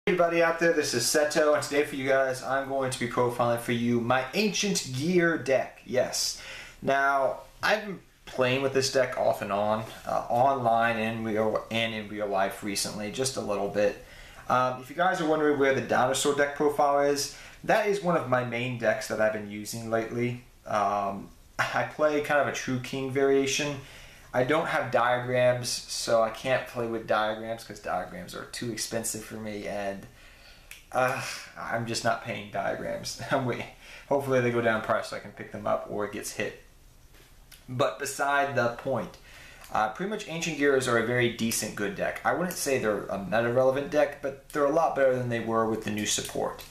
Everybody out there, this is Seto, and today for you guys I'm going to be profiling for you my Ancient Gear deck. Yes. Now, I've been playing with this deck off and on, online and in real life recently, just a little bit. If you guys are wondering where the Dinosaur deck profile is, that is one of my main decks that I've been using lately. I play kind of a True King variation. I don't have diagrams, so I can't play with diagrams because diagrams are too expensive for me, and I'm just not paying diagrams. Hopefully they go down in price so I can pick them up or it gets hit. But beside the point, pretty much Ancient Gears are a very decent good deck. I wouldn't say they're a meta-relevant deck, but they're a lot better than they were with the new support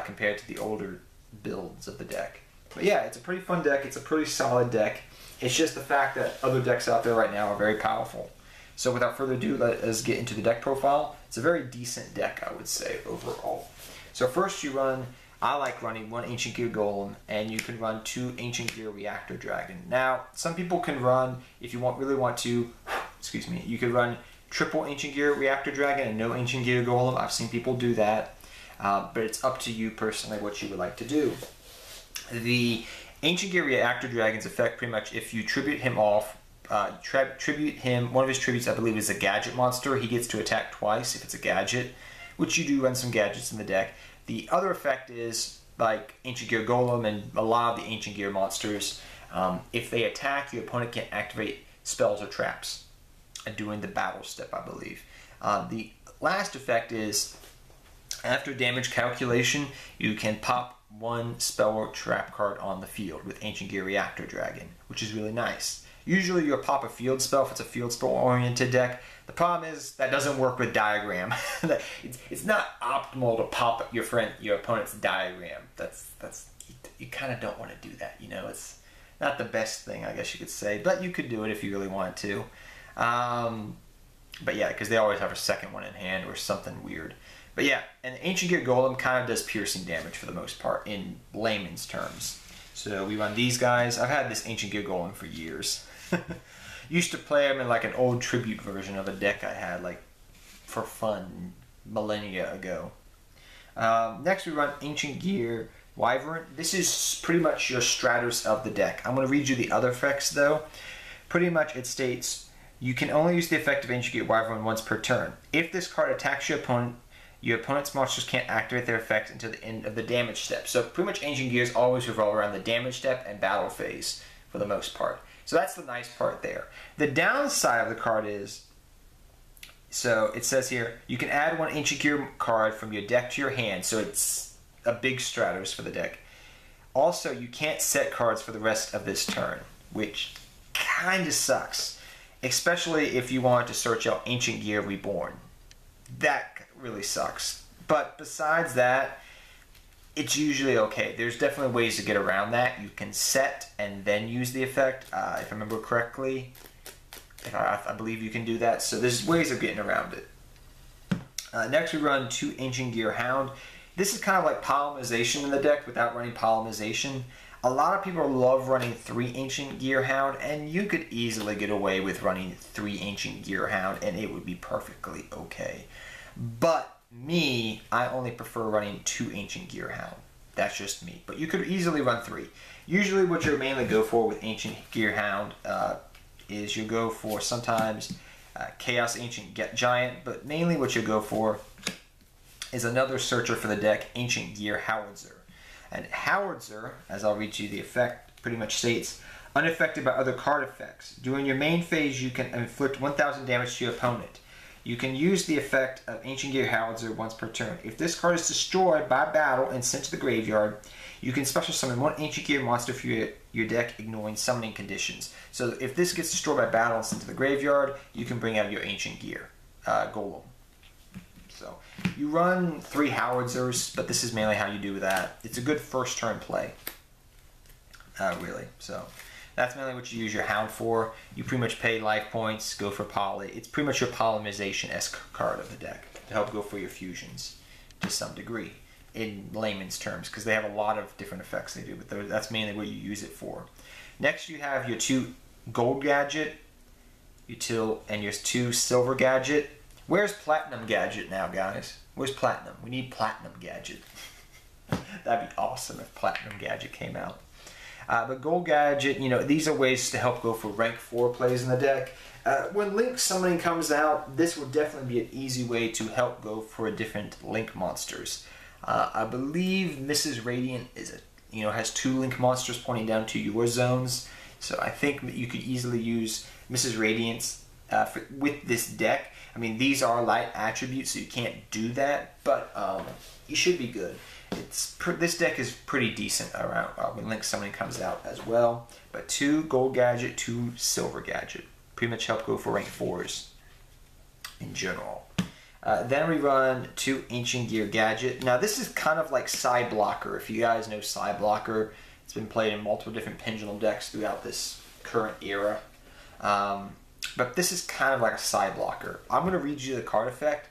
compared to the older builds of the deck. But yeah, it's a pretty fun deck. It's a pretty solid deck. It's just the fact that other decks out there right now are very powerful. So without further ado, let us get into the deck profile. It's a very decent deck, I would say, overall. So first I like running one Ancient Gear Golem, and you can run two Ancient Gear Reactor Dragon. Now, some people can run, if you really want to, excuse me, you could run triple Ancient Gear Reactor Dragon and no Ancient Gear Golem. I've seen people do that, but it's up to you personally what you would like to do. The Ancient Gear Reactor Dragon's effect, pretty much, if you tribute him off, one of his tributes I believe is a gadget monster. He gets to attack twice if it's a gadget, which you do run some gadgets in the deck. The other effect is, like Ancient Gear Golem and a lot of the Ancient Gear monsters, if they attack, your opponent can activate spells or traps during the battle step, I believe. The last effect is, after damage calculation, you can pop one spell or trap card on the field with Ancient Gear Reactor Dragon, which is really nice. Usually you'll pop a field spell if it's a field spell oriented deck. The problem is that doesn't work with diagram. It's not optimal to pop your opponent's diagram. You kind of don't want to do that, you know. It's not the best thing, I guess you could say, but you could do it if you really wanted to. But yeah, because they always have a second one in hand or something weird. But yeah, an Ancient Gear Golem kind of does piercing damage for the most part in layman's terms. So we run these guys. I've had this Ancient Gear Golem for years. Used to play them in like an old tribute version of a deck I had, like for fun, millennia ago. Next we run Ancient Gear Wyvern. This is pretty much your Stratos of the deck. I'm going to read you the other effects though. Pretty much it states, you can only use the effect of Ancient Gear Wyvern once per turn. If this card attacks your opponent's monsters can't activate their effect until the end of the damage step. So pretty much Ancient Gears always revolve around the damage step and battle phase for the most part. So that's the nice part there. The downside of the card is, so it says here, you can add one Ancient Gear card from your deck to your hand, so it's a big Stratos for the deck. Also, you can't set cards for the rest of this turn, which kind of sucks, especially if you want to search out Ancient Gear Reborn. That really sucks. But besides that, it's usually okay. There's definitely ways to get around that. You can set and then use the effect, if I remember correctly. I believe you can do that. So there's ways of getting around it. Next we run two Ancient Gear Hound. This is kind of like polymerization in the deck without running polymerization. A lot of people love running 3 Ancient Gear Hound, and you could easily get away with running 3 Ancient Gear Hound and it would be perfectly okay. But me, I only prefer running 2 Ancient Gear Hound. That's just me. But you could easily run 3. Usually what you mainly go for with Ancient Gear Hound is you go for sometimes Chaos Ancient Giant, but mainly what you go for is another searcher for the deck, Ancient Gear Howitzer. And Howitzer, as I'll read you the effect, pretty much states, unaffected by other card effects. During your main phase, you can inflict 1,000 damage to your opponent. You can use the effect of Ancient Gear Howitzer once per turn. If this card is destroyed by battle and sent to the graveyard, you can special summon one Ancient Gear monster for your deck, ignoring summoning conditions. So if this gets destroyed by battle and sent to the graveyard, you can bring out your Ancient Gear Golem. So you run 3 Howitzers, but this is mainly how you do that. It's a good first turn play, really. So that's mainly what you use your Hound for. You pretty much pay life points, go for poly. It's pretty much your polymerization-esque card of the deck to help go for your fusions to some degree in layman's terms, because they have a lot of different effects they do, but that's mainly what you use it for. Next you have your 2 gold gadget, and your 2 silver gadget. Where's Platinum Gadget now, guys? Where's Platinum? We need Platinum Gadget. That'd be awesome if Platinum Gadget came out. But Gold Gadget, you know, these are ways to help go for rank 4 plays in the deck. When Link Summoning comes out, this will definitely be an easy way to help go for different Link monsters. I believe Mrs. Radiant is has 2 Link monsters pointing down to your zones, so I think you could easily use Mrs. Radiant's with this deck. I mean, these are light attributes, so you can't do that, but you should be good. This deck is pretty decent around when Link Summoning comes out as well. But 2 Gold Gadget, 2 Silver Gadget. Pretty much help go for rank 4s in general. Then we run 2 Ancient Gear Gadget. Now this is kind of like Side Blocker. If you guys know Side Blocker, it's been played in multiple different Pendulum decks throughout this current era. But this is kind of like a Side Blocker. I'm going to read you the card effect,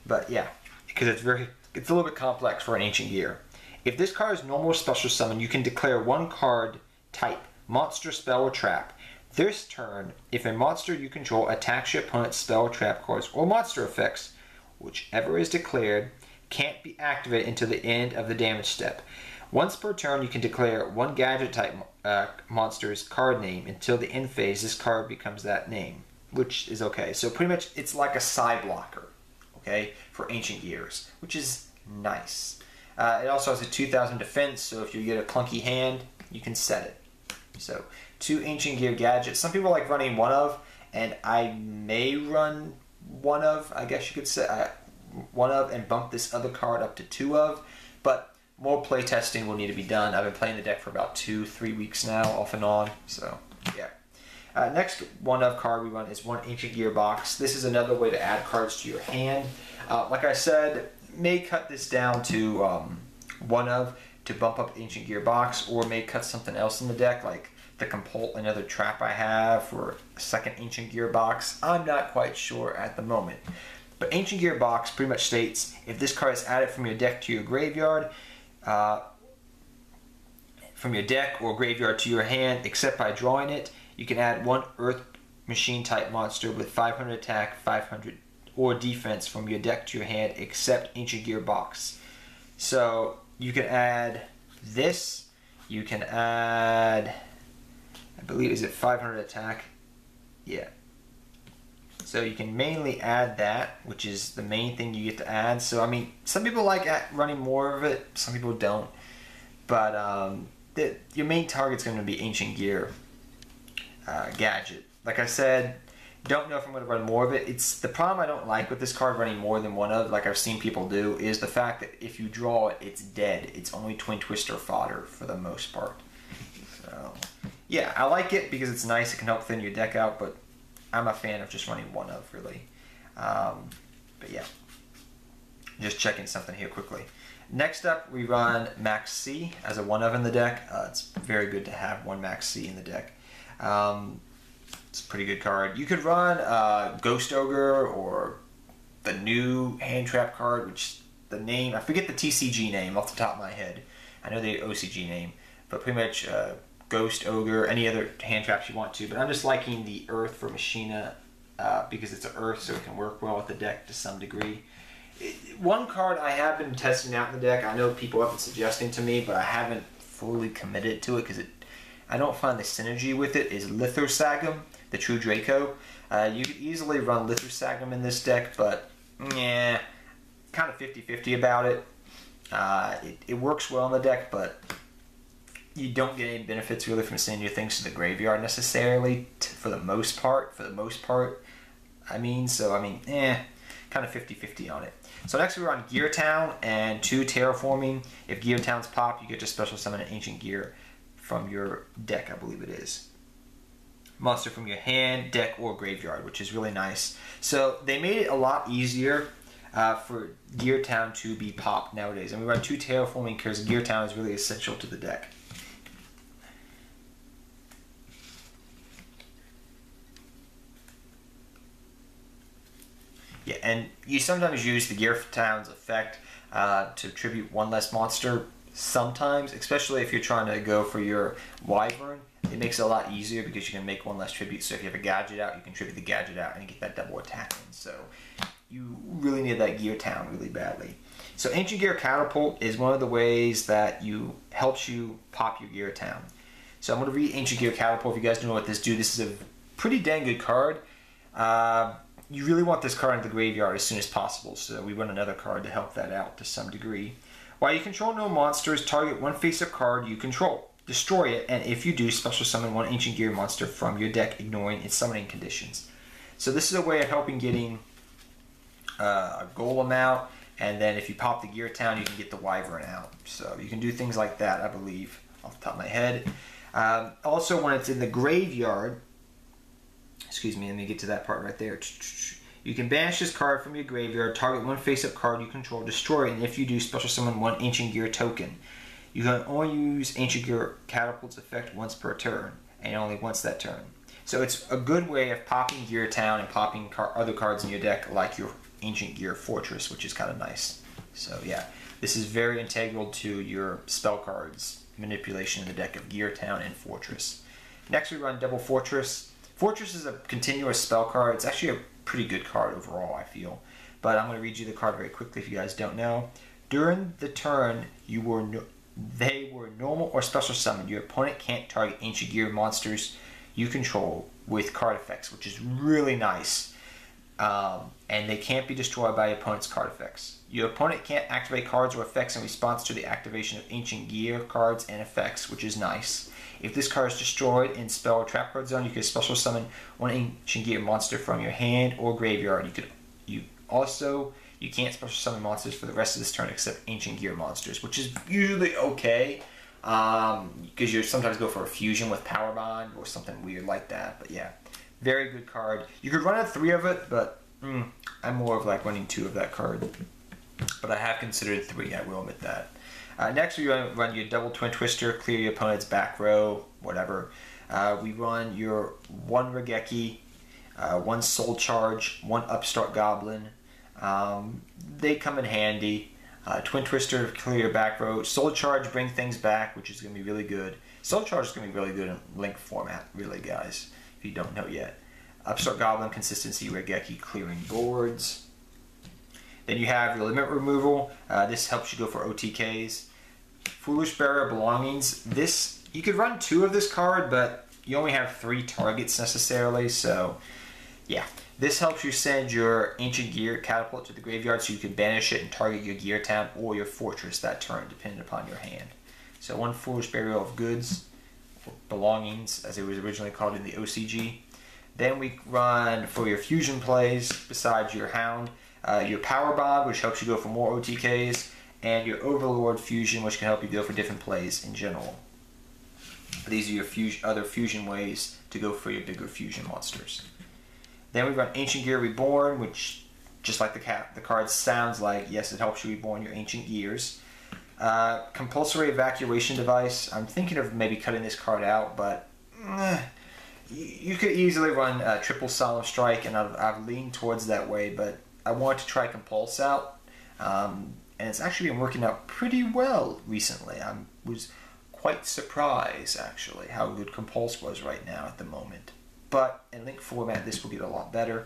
but yeah, because it's a little bit complex for an Ancient Gear. If this card is normal or special summon, you can declare 1 card type, monster, spell, or trap. This turn, if a monster you control attacks your opponent's spell, trap cards, or monster effects, whichever is declared, can't be activated until the end of the damage step. Once per turn, you can declare 1 gadget type monster's card name. Until the end phase, this card becomes that name, which is okay. So pretty much it's like a Side Blocker, okay, for Ancient Gears, which is nice. It also has a 2000 defense, so if you get a clunky hand, you can set it. So 2 Ancient Gear Gadgets. Some people like running 1 of, and I may run 1 of, I guess you could say, 1 of, and bump this other card up to 2 of, but more play testing will need to be done. I've been playing the deck for about 2-3 weeks now, off and on, so yeah. Next 1 of card we run is 1 Ancient Gear Box. This is another way to add cards to your hand. Like I said, may cut this down to 1 of to bump up Ancient Gear Box, or may cut something else in the deck, like the Compult, another trap I have for a 2nd Ancient Gear Box. I'm not quite sure at the moment. But Ancient Gear Box pretty much states, if this card is added from your deck to your graveyard, from your deck or graveyard to your hand, except by drawing it, you can add 1 Earth Machine type monster with 500 attack, 500 or defense from your deck to your hand, except Ancient Gear Box. So you can add this, you can add, I believe, is it 500 attack? Yeah. So you can mainly add that, which is the main thing you get to add. So I mean, some people like running more of it, some people don't. But your main target's going to be Ancient Gear Gadget. Like I said, don't know if I'm going to run more of it. It's the problem I don't like with this card running more than 1 of, like I've seen people do, is the fact that if you draw it, it's dead. It's only Twin Twister fodder for the most part. So yeah, I like it because it's nice. It can help thin your deck out, but I'm a fan of just running 1 of, really. But yeah, just checking something here quickly. Next up, we run Max C as a 1 of in the deck. It's very good to have 1 Max C in the deck. It's a pretty good card. You could run Ghost Ogre or the new hand trap card, which the name, I forget the TCG name off the top of my head. I know the OCG name, but pretty much Ghost Ogre, any other hand traps you want to. But I'm just liking the Earth for Machina because it's an Earth, so it can work well with the deck to some degree. 1 card I have been testing out in the deck, I know people have been suggesting to me, but I haven't fully committed to it because I don't find the synergy with it, is Lithosagum, the True Draco. You could easily run Lithosagum in this deck, but yeah, kind of 50-50 about it. It works well in the deck, but you don't get any benefits really from sending your things to the graveyard necessarily, for the most part. I mean, kind of 50-50 on it. So next we're on Gear Town and 2 Terraforming. If Gear Towns pop, you get to special summon an Ancient Gear from your deck, I believe it is. Monster from your hand, deck, or graveyard, which is really nice. So they made it a lot easier for Gear Town to be popped nowadays. And we run 2 Terraforming because Gear Town is really essential to the deck. Yeah, and you sometimes use the Gear Town's effect to tribute 1 less monster sometimes, especially if you're trying to go for your Wyvern. It makes it a lot easier because you can make 1 less tribute. So if you have a gadget out, you can tribute the gadget out and you get that double attack in. So you really need that Gear Town really badly. So Ancient Gear Catapult is one of the ways that helps you pop your Gear Town. So I'm going to read Ancient Gear Catapult. If you guys don't know what this do, this is a pretty dang good card. You really want this card in the graveyard as soon as possible, so we run another card to help that out to some degree. While you control no monsters, target one face-up card you control. Destroy it, and if you do, special summon one Ancient Gear monster from your deck, ignoring its summoning conditions. So this is a way of helping getting a Golem out, and then if you pop the Gear Town, you can get the Wyvern out. So you can do things like that, I believe, off the top of my head. Also, when it's in the graveyard, excuse me, let me get to that part right there. You can banish this card from your graveyard, target one face-up card you control, destroy it, and if you do, special summon one Ancient Gear token. You can only use Ancient Gear Catapult's effect once per turn, and only once that turn. So it's a good way of popping Gear Town and popping other cards in your deck, like your Ancient Gear Fortress, which is kind of nice. So yeah, this is very integral to your spell cards manipulation in the deck of Gear Town and Fortress. Next we run Double Fortress. Fortress is a continuous spell card. It's actually a pretty good card overall, I feel. But I'm going to read you the card very quickly if you guys don't know. During the turn they were normal or special summoned, your opponent can't target Ancient Gear monsters you control with card effects, which is really nice. And they can't be destroyed by your opponent's card effects. Your opponent can't activate cards or effects in response to the activation of Ancient Gear cards and effects, which is nice. If this card is destroyed in spell or trap card zone, you can special summon one Ancient Gear monster from your hand or graveyard. You can't special summon monsters for the rest of this turn except Ancient Gear monsters, which is usually okay, because you sometimes go for a fusion with Power Bond or something weird like that. But yeah, very good card. You could run 3 of it, but I'm more of like running 2 of that card. But I have considered 3, I will admit that. Next we run your Double Twin Twister, clear your opponent's back row, whatever. We run your 1 Regeki, 1 Soul Charge, 1 Upstart Goblin. They come in handy. Twin Twister, clear your back row. Soul Charge, bring things back, which is going to be really good. Soul Charge is going to be really good in Link format, really, guys, if you don't know yet. Upstart Goblin, consistency, Regeki, clearing boards. Then you have your limit removal. This helps you go for OTKs. Foolish Burial Belongings. This, you could run 2 of this card, but you only have 3 targets necessarily, so yeah. This helps you send your Ancient Gear Catapult to the graveyard so you can banish it and target your Gear Town or your Fortress that turn, depending upon your hand. So 1 Foolish Burial of Goods, Belongings, as it was originally called in the OCG. Then we run for your fusion plays, besides your Hound, your Power Bond, which helps you go for more OTKs, and your Overlord Fusion, which can help you go for different plays in general. These are your other fusion ways to go for your bigger fusion monsters. Then we run Ancient Gear Reborn, which, just like the card sounds like, yes, it helps you reborn your Ancient Gears. Compulsory Evacuation Device. I'm thinking of maybe cutting this card out, but you could easily run Triple Solemn Strike, and I've leaned towards that way, but I wanted to try Compulse out, and it's actually been working out pretty well recently. I was quite surprised, actually, how good Compulse was right now at the moment. But in Link format, this will get a lot better.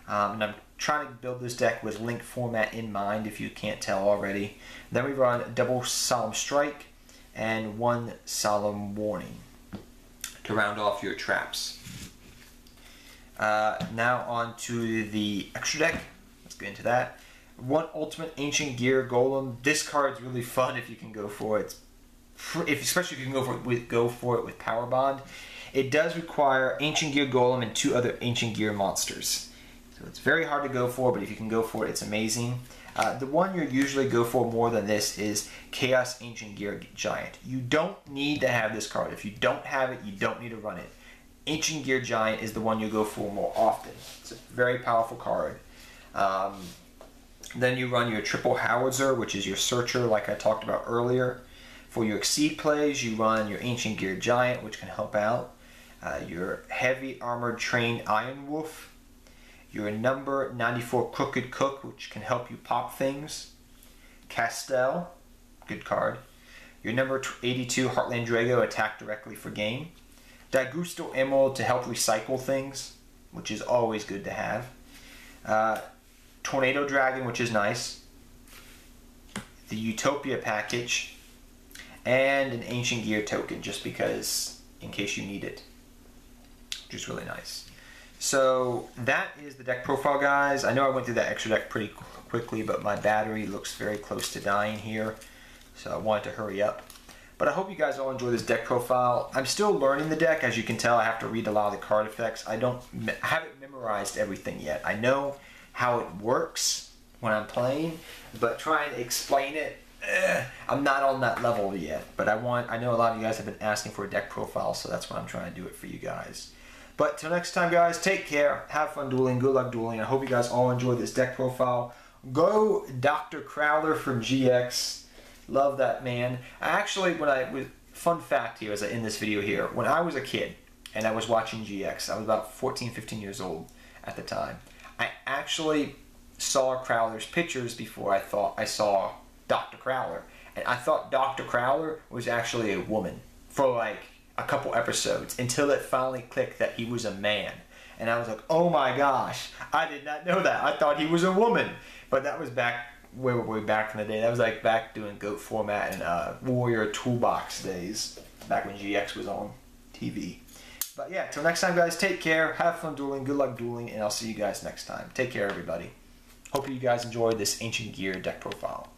And I'm trying to build this deck with Link format in mind, if you can't tell already. Then we run Double Solemn Strike and 1 Solemn Warning to round off your traps. Now on to the extra deck. Let's get into that. 1 Ultimate Ancient Gear Golem. This card's really fun if you can go for it. Especially if you can go for it with Power Bond. It does require Ancient Gear Golem and 2 other Ancient Gear monsters. So it's very hard to go for, but if you can go for it, it's amazing. The one you usually go for more than this is Chaos Ancient Gear Giant. You don't need to have this card. If you don't have it, you don't need to run it. Ancient Gear Giant is the one you go for more often. It's a very powerful card. Then you run your Triple Howitzer, which is your Searcher, like I talked about earlier. For your Exceed plays, you run your Ancient Gear Giant, which can help out. Your Heavy Armored Trained Iron Wolf. Your number 94 Crooked Cook, which can help you pop things. Castell, good card. Your number 82 Heartland Drago, attack directly for game. Daigusto Emerald to help recycle things, which is always good to have. Tornado Dragon, which is nice. The Utopia package. And an Ancient Gear token, just because, in case you need it. Which is really nice. So that is the deck profile, guys. I know I went through that extra deck pretty quickly, but my battery looks very close to dying here. So I wanted to hurry up. But I hope you guys all enjoy this deck profile. I'm still learning the deck. As you can tell, I have to read a lot of the card effects. I haven't memorized everything yet. I know how it works when I'm playing, but trying to explain it, I'm not on that level yet. But I know a lot of you guys have been asking for a deck profile, so that's why I'm trying to do it for you guys. But till next time, guys, take care. Have fun dueling. Good luck dueling. I hope you guys all enjoyed this deck profile. Go Dr. Crowler from GX. Love that man. Fun fact here, as I end this video here, when I was a kid and I was watching GX, I was about 14, 15 years old at the time. I actually saw Crowler's pictures before I saw Dr. Crowler. And I thought Dr. Crowler was actually a woman for like a couple episodes until it finally clicked that he was a man. And I was like, oh my gosh, I did not know that. I thought he was a woman. But that was way back in the day. That was like back doing GOAT format and Warrior Toolbox days, back when GX was on TV. But yeah, till next time, guys, take care, have fun dueling, good luck dueling, and I'll see you guys next time. Take care, everybody. Hope you guys enjoyed this Ancient Gear deck profile.